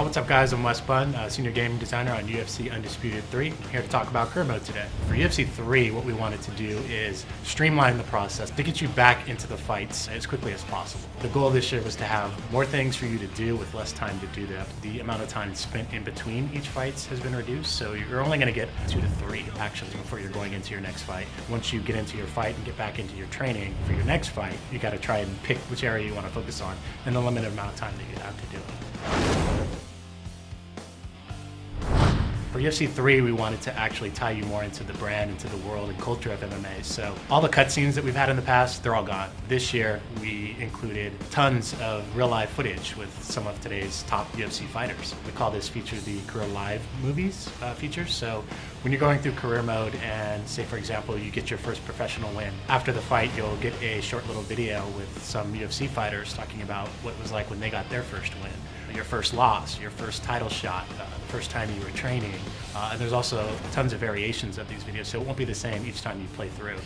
What's up guys, I'm Wes Bunn, Senior Game Designer on UFC Undisputed 3. I'm here to talk about career mode today. For UFC 3, what we wanted to do is streamline the process to get you back into the fights as quickly as possible. The goal this year was to have more things for you to do with less time to do them. The amount of time spent in between each fights has been reduced, so you're only going to get 2 to 3 actions before you're going into your next fight. Once you get into your fight and get back into your training for your next fight, you got to try and pick which area you want to focus on and the limited amount of time that you have to do it. For UFC 3, we wanted to actually tie you more into the brand, into the world and culture of MMA. So all the cutscenes that we've had in the past, they're all gone. This year, we included tons of real-life footage with some of today's top UFC fighters. We call this feature the Career Live Movies feature. So when you're going through career mode and say, for example, you get your first professional win, after the fight, you'll get a short little video with some UFC fighters talking about what it was like when they got their first win, your first loss, your first title shot, the first time you were training. And there's also tons of variations of these videos, so it won't be the same each time you play through.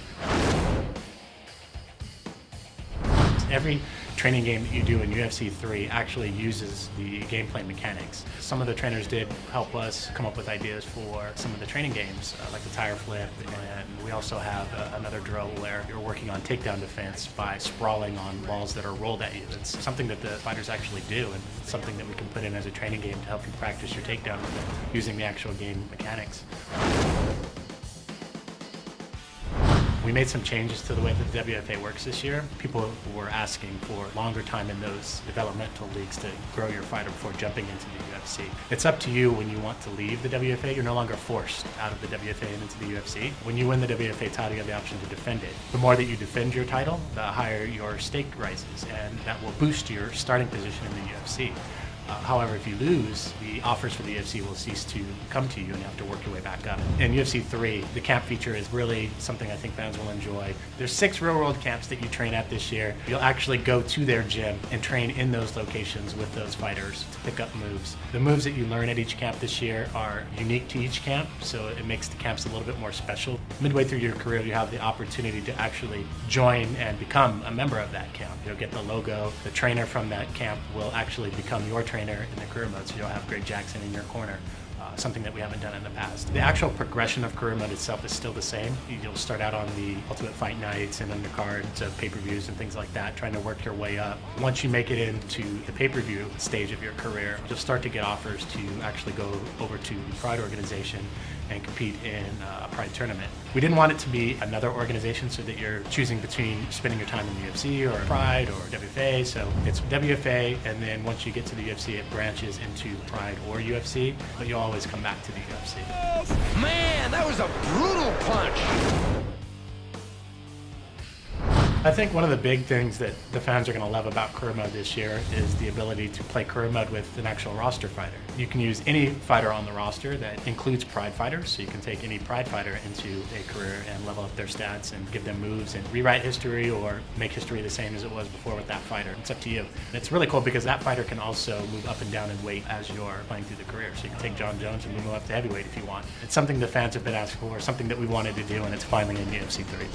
Every training game that you do in UFC 3 actually uses the gameplay mechanics. Some of the trainers did help us come up with ideas for some of the training games, like the tire flip, and we also have another drill where you're working on takedown defense by sprawling on walls that are rolled at you. It's something that the fighters actually do, and something that we can put in as a training game to help you practice your takedown using the actual game mechanics. We made some changes to the way that the WFA works this year. People were asking for longer time in those developmental leagues to grow your fighter before jumping into the UFC. It's up to you when you want to leave the WFA. You're no longer forced out of the WFA and into the UFC. When you win the WFA title, you have the option to defend it. The more that you defend your title, the higher your stake rises, and that will boost your starting position in the UFC. However, if you lose, the offers for the UFC will cease to come to you and you have to work your way back up. In UFC 3, the camp feature is really something I think fans will enjoy. There's 6 real-world camps that you train at this year. You'll actually go to their gym and train in those locations with those fighters to pick up moves. The moves that you learn at each camp this year are unique to each camp, so it makes the camps a little bit more special. Midway through your career, you have the opportunity to actually join and become a member of that camp. You'll get the logo. The trainer from that camp will actually become your trainer in the career mode, so you'll have Greg Jackson in your corner, something that we haven't done in the past. The actual progression of career mode itself is still the same. You'll start out on the Ultimate Fight nights and undercards of pay-per-views and things like that, trying to work your way up. Once you make it into the pay-per-view stage of your career, you'll start to get offers to actually go over to the Pride organization and compete in a Pride tournament. We didn't want it to be another organization so that you're choosing between spending your time in the UFC or Pride or WFA, so it's WFA, and then once you get to the UFC, it branches into Pride or UFC, but you'll always come back to the UFC. Man, that was a brutal punch! I think one of the big things that the fans are going to love about career mode this year is the ability to play career mode with an actual roster fighter. You can use any fighter on the roster that includes Pride fighters, so you can take any Pride fighter into a career and level up their stats and give them moves and rewrite history or make history the same as it was before with that fighter. It's up to you. And it's really cool because that fighter can also move up and down in weight as you're playing through the career. So you can take John Jones and move him up to heavyweight if you want. It's something the fans have been asking for, something that we wanted to do, and it's finally in UFC 3.